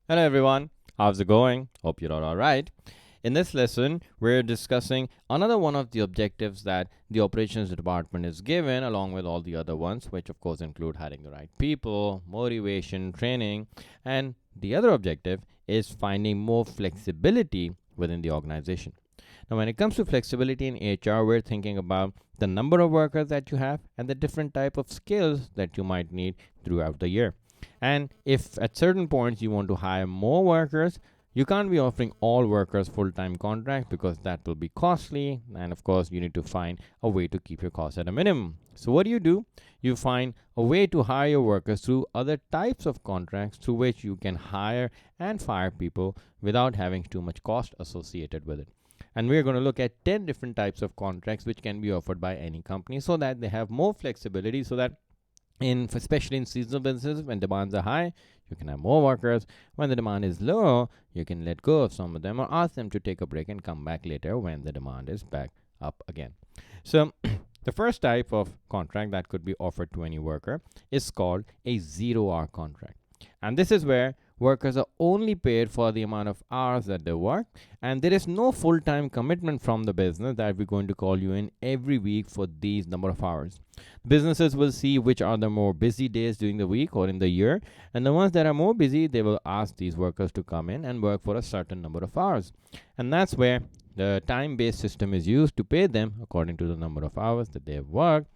Hello everyone, how's it going? Hope you're all right. In this lesson, we're discussing another one of the objectives that the operations department is given, along with all the other ones, which of course include hiring the right people, motivation, training, and the other objective is finding more flexibility within the organization. Now, when it comes to flexibility in HR, we're thinking about the number of workers that you have and the different type of skills that you might need throughout the year. And if at certain points you want to hire more workers, you can't be offering all workers full-time contracts because that will be costly, and of course you need to find a way to keep your costs at a minimum. So what do? You find a way to hire your workers through other types of contracts through which you can hire and fire people without having too much cost associated with it. And we're going to look at 10 different types of contracts which can be offered by any company so that they have more flexibility, so that especially in seasonal businesses, when demands are high, you can have more workers. When the demand is low, you can let go of some of them or ask them to take a break and come back later when the demand is back up again. So the first type of contract that could be offered to any worker is called a 0-hour contract. And this is where workers are only paid for the amount of hours that they work, and there is no full-time commitment from the business that we're going to call you in every week for these number of hours. Businesses will see which are the more busy days during the week or in the year, and the ones that are more busy, they will ask these workers to come in and work for a certain number of hours. And that's where the time-based system is used to pay them according to the number of hours that they have worked,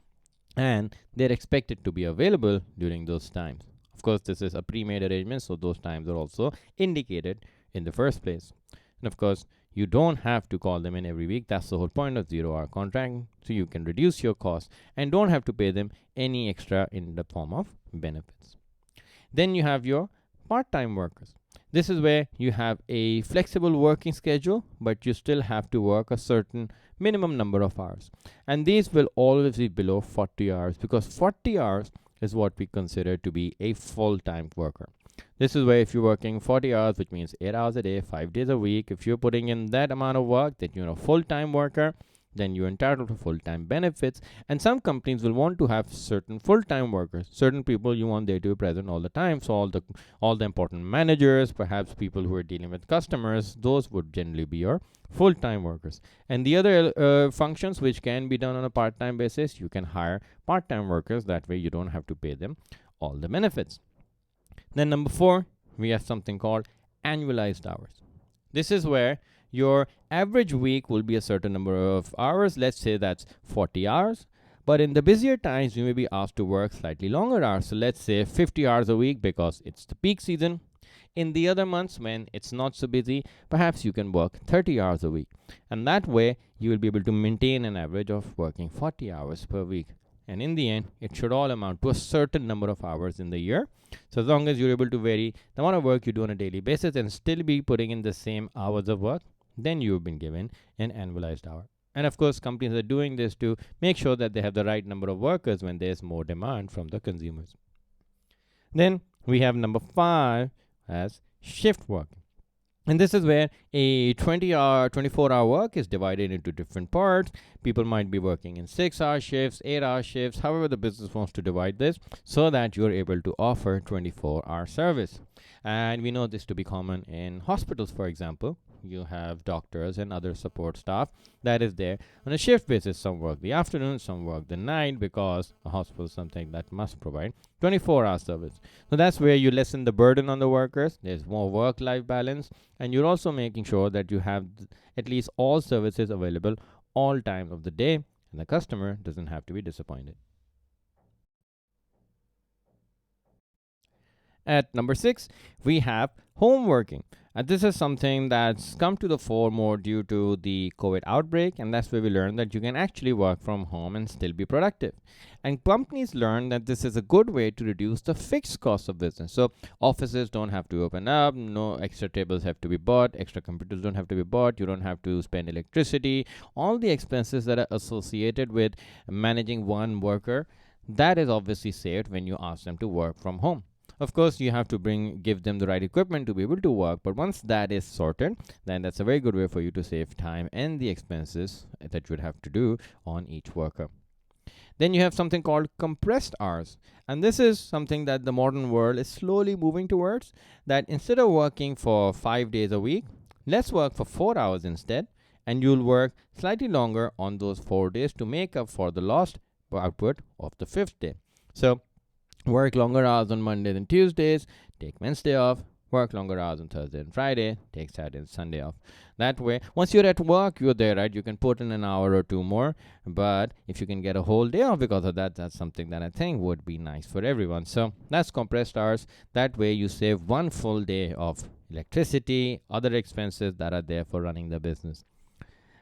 and they're expected to be available during those times. Of course, this is a pre-made arrangement, so those times are also indicated in the first place. And of course, you don't have to call them in every week. That's the whole point of 0-hour contract. So you can reduce your costs and don't have to pay them any extra in the form of benefits. Then you have your part-time workers. This is where you have a flexible working schedule, but you still have to work a certain minimum number of hours. And these will always be below 40 hours, because 40 hours is what we consider to be a full-time worker. This is where if you're working 40 hours, which means 8 hours a day, 5 days a week, if you're putting in that amount of work, that you're a full-time worker, then you're entitled to full-time benefits. And some companies will want to have certain full-time workers, certain people you want there to be present all the time. So all the important managers, perhaps people who are dealing with customers, those would generally be your full-time workers. And the other functions which can be done on a part-time basis, you can hire part-time workers. That way you don't have to pay them all the benefits. Then number 4, we have something called annualized hours. This is where your average week will be a certain number of hours. Let's say that's 40 hours. But in the busier times, you may be asked to work slightly longer hours. So let's say 50 hours a week because it's the peak season. In the other months when it's not so busy, perhaps you can work 30 hours a week. And that way, you will be able to maintain an average of working 40 hours per week. And in the end, it should all amount to a certain number of hours in the year. So as long as you're able to vary the amount of work you do on a daily basis and still be putting in the same hours of work, then you've been given an annualized hour. And of course, companies are doing this to make sure that they have the right number of workers when there's more demand from the consumers. Then we have number 5 as shift work. And this is where a 24-hour work is divided into different parts. People might be working in 6-hour shifts, 8-hour shifts, however the business wants to divide this, so that you're able to offer 24-hour service. And we know this to be common in hospitals, for example. You have doctors and other support staff that is there on a shift basis. Some work the afternoon, some work the night, because a hospital is something that must provide 24-hour service. So that's where you lessen the burden on the workers. There's more work-life balance, and you're also making sure that you have at least all services available all time of the day, and the customer doesn't have to be disappointed. At number 6, we have home working. And this is something that's come to the fore more due to the COVID outbreak, and that's where we learned that you can actually work from home and still be productive. And companies learn that this is a good way to reduce the fixed cost of business. So offices don't have to open up, no extra tables have to be bought, extra computers don't have to be bought, you don't have to spend electricity, all the expenses that are associated with managing one worker, that is obviously saved when you ask them to work from home. Of course, you have to give them the right equipment to be able to work, but once that is sorted, then that's a very good way for you to save time and the expenses that you would have to do on each worker. Then you have something called compressed hours. And this is something that the modern world is slowly moving towards, that instead of working for 5 days a week, let's work for 4 hours instead. And you'll work slightly longer on those 4 days to make up for the lost output of the fifth day. So work longer hours on Mondays and Tuesdays, take Wednesday off, work longer hours on Thursday and Friday, take Saturday and Sunday off. That way, once you're at work, you're there, right? You can put in an hour or two more, but if you can get a whole day off because of that, that's something that I think would be nice for everyone. So that's compressed hours. That way, you save one full day of electricity, other expenses that are there for running the business.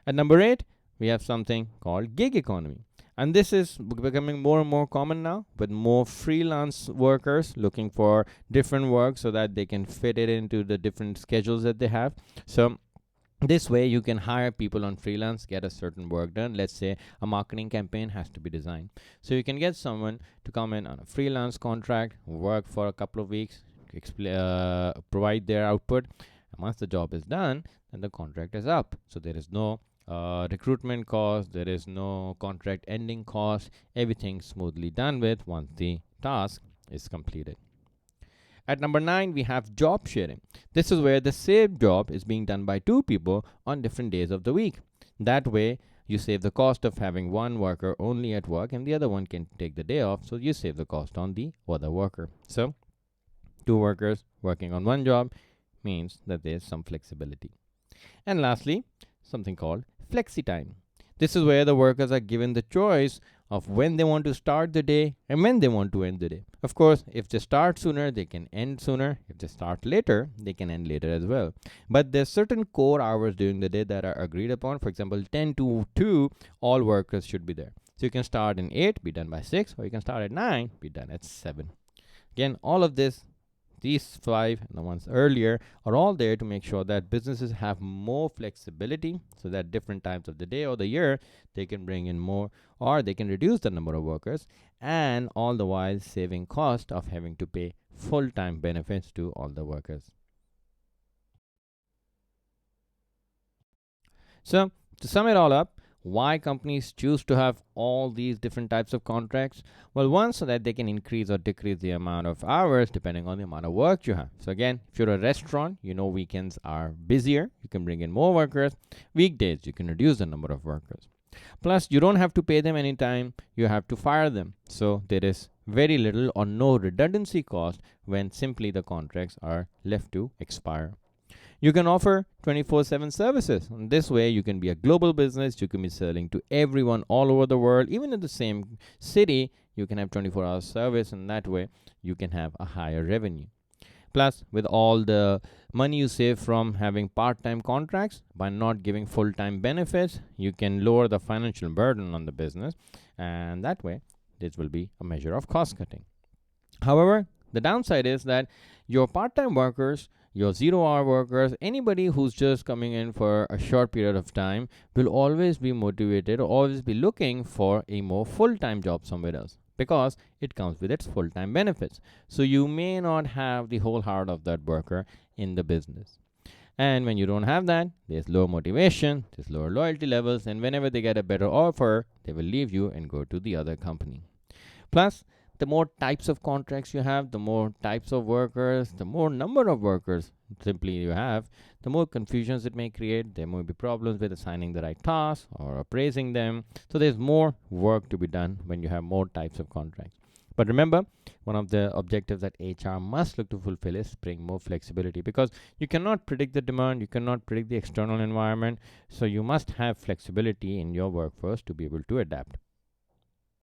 At number 8, we have something called gig economy. And this is becoming more and more common now, with more freelance workers looking for different work so that they can fit it into the different schedules that they have. So this way you can hire people on freelance, get a certain work done. Let's say a marketing campaign has to be designed. So you can get someone to come in on a freelance contract, work for a couple of weeks, provide their output. And once the job is done, then the contract is up. So there is no recruitment cost, there is no contract ending cost, everything smoothly done with once the task is completed. At number 9, we have job sharing. This is where the same job is being done by two people on different days of the week. That way, you save the cost of having one worker only at work and the other one can take the day off, so you save the cost on the other worker. So, two workers working on one job means that there's some flexibility. And lastly, something called flexi time. This is where the workers are given the choice of when they want to start the day and when they want to end the day. Of course, if they start sooner, they can end sooner. If they start later, they can end later as well. But there's certain core hours during the day that are agreed upon. For example, 10 to 2, all workers should be there. So you can start in 8, be done by 6, or you can start at 9, be done at 7. Again, all of this, these 5 and the ones earlier, are all there to make sure that businesses have more flexibility so that different times of the day or the year they can bring in more, or they can reduce the number of workers, and all the while saving cost of having to pay full-time benefits to all the workers. So to sum it all up, why companies choose to have all these different types of contracts? Well, one, so that they can increase or decrease the amount of hours depending on the amount of work you have. So again, if you're a restaurant, you know weekends are busier, you can bring in more workers. Weekdays, you can reduce the number of workers. Plus, you don't have to pay them anytime you have to fire them. So there is very little or no redundancy cost when simply the contracts are left to expire. You can offer 24/7 services. And this way, you can be a global business. You can be selling to everyone all over the world. Even in the same city, you can have 24-hour service, and that way, you can have a higher revenue. Plus, with all the money you save from having part-time contracts, by not giving full-time benefits, you can lower the financial burden on the business. And that way, this will be a measure of cost cutting. However, the downside is that your part-time workers, your 0-hour workers, anybody who's just coming in for a short period of time will always be motivated or always be looking for a more full-time job somewhere else because it comes with its full-time benefits. So you may not have the whole heart of that worker in the business. And when you don't have that, there's low motivation, there's lower loyalty levels, and whenever they get a better offer, they will leave you and go to the other company. Plus, the more types of contracts you have, the more types of workers, the more number of workers simply you have, the more confusions it may create. There may be problems with assigning the right tasks or appraising them. So there's more work to be done when you have more types of contracts. But remember, one of the objectives that HR must look to fulfill is bring more flexibility, because you cannot predict the demand, you cannot predict the external environment. So you must have flexibility in your workforce to be able to adapt.